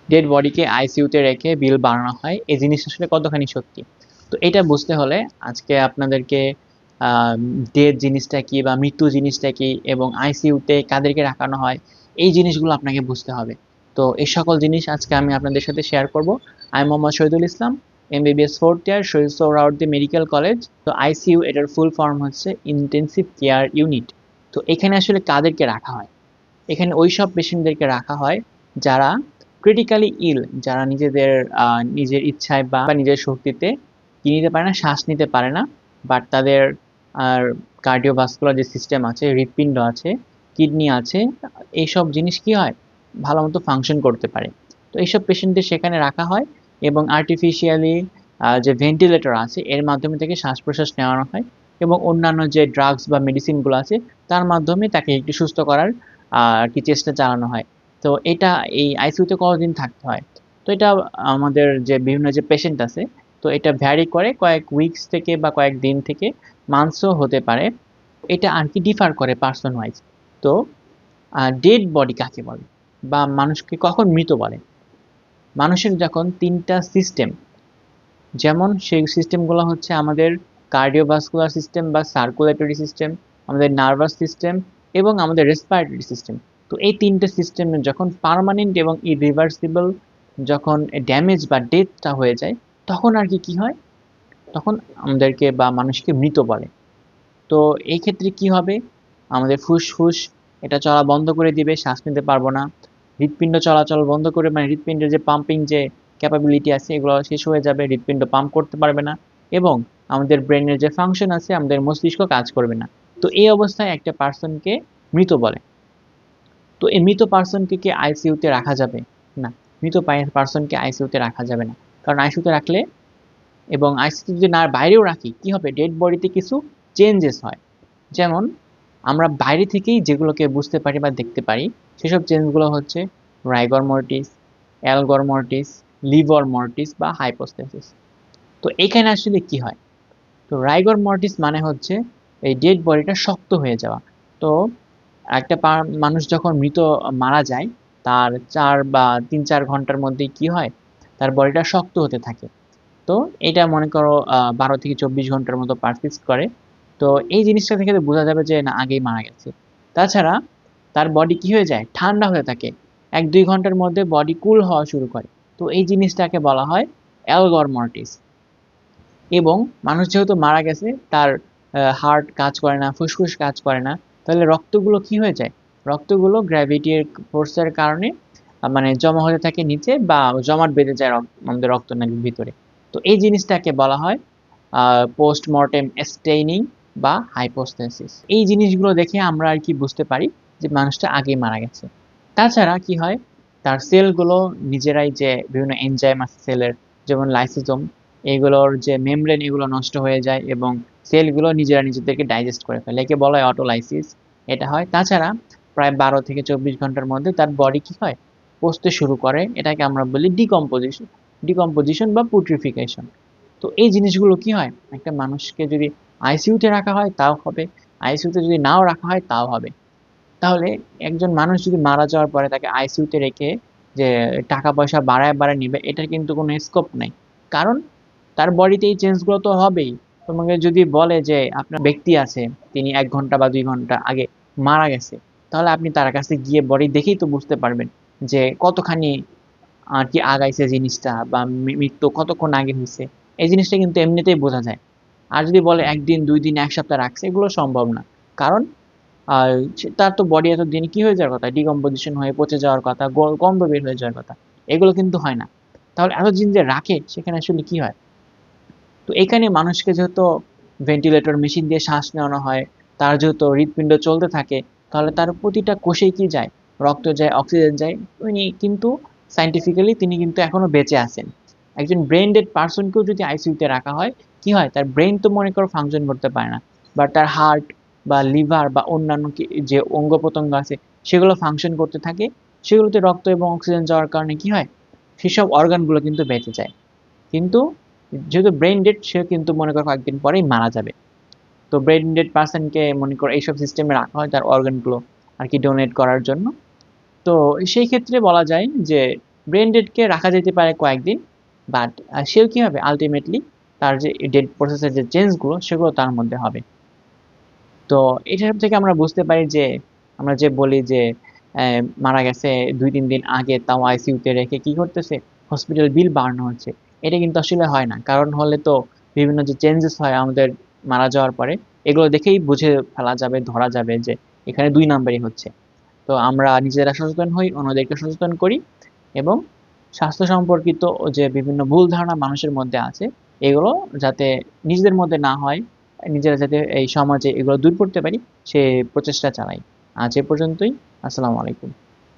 Dead বডিকে আইসিইউতে রেখে বিল বানানো হয়, এই জিনিসটা আসলে কতখানি সত্যি। তো এটা বুঝতে হলে আজকে আপনাদেরকে ডেথ জিনিসটা কি বা মৃত্যু জিনিসটা কি এবং আইসিইউতে কাদেরকে রাখানো হয়, এই জিনিসগুলো আপনাকে বুঝতে হবে। তো এই সকল জিনিস আজকে আমি আপনাদের সাথে শেয়ার করব। আমি Mohammad Shahidul Islam, MBBS fourth year, Shaheed Suhrawardy medical college. তো আইসিইউ এটার ফুল ফর্ম হচ্ছে ইন্টেন্সিভ কেয়ার ইউনিট। তো এখানে আসলে কাদেরকে রাখা হয়, এখানে ওই সব পেশেন্টদেরকে রাখা হয় যারা ক্রিটিক্যালি ইল, যারা নিজের ইচ্ছায় বা নিজের শক্তিতে কি নিতে পারে না, শ্বাস নিতে পারে না, বাট তাদের আর কার্ডিওভাস্কুলার যে সিস্টেম আছে, হৃৎপিণ্ড আছে, কিডনি আছে, এইসব জিনিস কি হয়, ভালো মতো ফাংশন করতে পারে। তো এইসব পেশেন্টদের সেখানে রাখা হয় এবং আর্টিফিশিয়ালি যে ভেন্টিলেটর আছে এর মাধ্যমে থেকে শ্বাস প্রশ্বাস নেওয়ানো হয় এবং অন্যান্য যে ড্রাগস বা মেডিসিনগুলো আছে তার মাধ্যমে তাকে একটু সুস্থ করার আর কি চেষ্টা চালানো হয়। তো এটা এই আইসিইউতে কতদিন থাকতে হয়, তো এটা আমাদের যে বিভিন্ন যে পেশেন্ট আছে, তো এটা ভ্যারি করে কয়েক উইকস থেকে বা কয়েক দিন থেকে মান্থসও হতে পারে। এটা আর কি ডিফার করে পার্সন ওয়াইজ। তো ডেড বডি কাকে বলে বা মানুষকে কখন মৃত বলে? মানুষের যখন তিনটা সিস্টেম, যেমন সেই সিস্টেমগুলো হচ্ছে আমাদের কার্ডিওভাস্কুলার সিস্টেম বা সার্কুলেটরি সিস্টেম, আমাদের নার্ভাস সিস্টেম এবং আমাদের রেসপিরেটরি সিস্টেম। তো এই তিনটে সিস্টেমের যখন পার্মানেন্ট এবং ইরিভার্সিবল যখন ড্যামেজ বা ডেথটা হয়ে যায়, তখন আর কি হয়, তখন আমাদেরকে বা মানুষকে মৃত বলে। তো এই ক্ষেত্রে কি হবে, আমাদের ফুসফুস এটা চলা বন্ধ করে দিবে, শ্বাস নিতে পারবো না। হৃৎপিণ্ড চলাচল বন্ধ করে, মানে হৃৎপিণ্ডের যে পাম্পিং যে ক্যাপাবিলিটি আছে এগুলো শেষ হয়ে যাবে, হৃৎপিণ্ড পাম্প করতে পারবে না এবং আমাদের ব্রেনের যে ফাংশন আছে, আমাদের মস্তিষ্ক কাজ করবে না। তো এই অবস্থায় একটা পার্সনকে মৃত বলে। তো এই মৃত পার্সনকে কি আইসিইউতে রাখা যাবে? না, মৃত পার্সনকে আইসিইউতে রাখা যাবে না। কারণ আইসিইউতে রাখলে এবং আইসিইউ যদি না বাইরেও রাখি, কি হবে, ডেড বডিতে কিছু চেঞ্জেস হয়। যেমন আমরা বাইরে থেকেই যেগুলোকে বুঝতে পারি বা দেখতে পারি, সেসব চেঞ্জগুলো হচ্ছে rigor mortis, algor mortis, livor mortis বা হাইপোস্টেসিস। তো এখানে আসলে কি হয়, তো রাইগর মর্টিস মানে হচ্ছে এই ডেড বডিটা শক্ত হয়ে যাওয়া। তো একটা মানুষ যখন মৃত মারা যায়, তার 3-4 ঘন্টার মধ্যেই কি হয়, তার বডিটা শক্ত হতে থাকে। তো এটা মনে করো 12 থেকে 24 ঘন্টার মতো পারসিস্ট করে। তো এই জিনিসটা থেকে তো বোঝা যাবে যে না, আগেই মারা গেছে। তাছাড়া তার বডি কি হয়ে যায়, ঠান্ডা হয়ে থাকে, 1-2 ঘন্টার মধ্যে বডি কুল হওয়া শুরু করে। তো এই জিনিসটাকে বলা হয় অ্যালগর মর্টিস। এবং মানুষ যেহেতু মারা গেছে, তার হার্ট কাজ করে না, ফুসফুস কাজ করে না, তাহলে রক্তগুলো কি হয়ে যায়, রক্তগুলো গ্র্যাভিটির ফোর্সের কারণে মানে জমা হতে থাকে নিচে বা জমাট বেঁধে যায় আমাদের রক্তনালীর ভিতরে। তো এই জিনিসটাকে বলা হয় পোস্টমর্টেম স্টেইনিং বা হাইপোস্টেসিস। এই জিনিসগুলো দেখে আমরা আর কি বুঝতে পারি যে মানুষটা আগেই মারা গেছে। তাছাড়া কি হয়, তার সেলগুলো নিজেরাই, যে বিভিন্ন এনজাইম আছে সেলের, যেমন লাইসোজোম, এগুলোর যে মেমব্রেন এগুলো নষ্ট হয়ে যায় এবং সেলগুলো নিজেরা নিজেদেরকে ডাইজেস্ট করে ফেলে, একে বলা হয় অটোলাইসিস। এটা হয়। তাছাড়া প্রায় 12 থেকে 24 ঘন্টার মধ্যে তার বডি কি হয়, পচতে শুরু করে, এটাকে আমরা বলি ডিকম্পোজিশন, ডিকম্পোজিশন বা পুট্রিফিকেশন। তো এই জিনিসগুলো কি হয়, একটা মানুষকে যদি আইসিইউতে রাখা হয় তাও হবে, আইসিইউতে যদি নাও রাখা হয় তাও হবে। তাহলে একজন মানুষ যদি মারা যাওয়ার পরে তাকে আইসিইউতে রেখে যে টাকা পয়সা বাড়ায় বাড়ায় নিবে, এটার কিন্তু কোনো স্কোপ নাই। কারণ তার বডিতে এই চেঞ্জগুলো তো হবেই। তোমাকে যদি বলে যে আপনার ব্যক্তি আছে, তিনি 1 ঘন্টা বা 2 ঘন্টা আগে মারা গেছে, তাহলে আপনি তার কাছে গিয়ে বডি দেখেই তো বুঝতে পারবেন যে কতখানি আর কি আগাইছে জিনিসটা বা মৃত্যু কতক্ষণ আগে হয়েছে। এই জিনিসটা কিন্তু এমনিতেই বোঝা যায়। আর যদি বলে 1 দিন 2 দিন 1 সপ্তাহ রাখছে, এগুলো সম্ভব না। কারণ আর তার তো বডি এত দিন কি হয়ে যাওয়ার কথা, ডিকম্পোজিশন হয়ে পচে যাওয়ার কথা, গন্ধ বের হয়ে যাওয়ার কথা, এগুলো কিন্তু হয় না। তাহলে এতদিন যে রাখে সেখানে আসলে কি হয়? তো এখানে মানুষকে যেহেতু ভেন্টিলেটর মেশিন দিয়ে শ্বাস নেওয়ানো হয়, তার যেহেতু হৃৎপিণ্ড চলতে থাকে, তাহলে তার প্রতিটা কোষেই কি যায়, রক্ত যায়, অক্সিজেন যায়। উনি কিন্তু সাইন্টিফিক্যালি তিনি কিন্তু এখনো বেঁচে আছেন। একজন ব্রেন ডেড পার্সনকেও যদি আইসিইউতে রাখা হয়, কি হয়, তার ব্রেন তো মনে করো ফাংশন করতে পারে না, বাট তার হার্ট বা লিভার বা অন্যান্য যে অঙ্গ প্রত্যঙ্গ আছে সেগুলো ফাংশন করতে থাকে। সেগুলোতে রক্ত এবং অক্সিজেন যাওয়ার কারণে কি হয়, সেসব অর্গানগুলো কিন্তু বেঁচে যায়। কিন্তু যেহেতু ব্রেন ডেড, সে কিন্তু মনে করো কয়েকদিন পরেই মারা যাবে। তো ব্রেন ডেড পার্সনকে মনে করো এইসব সিস্টেমে রাখা হয় তার অর্গানগুলো আর কি ডোনেট করার জন্য। তো সেই ক্ষেত্রে বলা যায় যে ব্রেন ডেডকে রাখা যেতে পারে কয়েকদিন, বাট সেও কি হবে আলটিমেটলি তার যে ডেড প্রসেসের যে চেঞ্জগুলো সেগুলো তার মধ্যে হবে। তো এটার থেকে আমরা বুঝতে পারি যে আমরা যে বলি যে মারা গেছে ২-৩ দিন আগে তাও আইসিইউতে রেখে কি করতেছে হসপিটাল বিল বাড়ানো হচ্ছে। এটা কিন্তু আসলে হয় না। কারণ হলে তো বিভিন্ন যে চেঞ্জেস হয় আমাদের মারা যাওয়ার পরে এগুলো দেখেই বুঝে ফেলা যাবে, ধরা যাবে যে এখানে ২ নাম্বারই হচ্ছে। তো আমরা নিজেরা সচেতন হই, অন্যদেরকে সচেতন করি এবং স্বাস্থ্য সম্পর্কিত যে বিভিন্ন ভুল ধারণা মানুষের মধ্যে আছে এগুলো যাতে নিজেদের মধ্যে না হয়, নিজেরা যাতে এই সমাজে এগুলো দূর করতে পারি সে প্রচেষ্টা চালাই। আজ এ পর্যন্তই। আসসালামু আলাইকুম।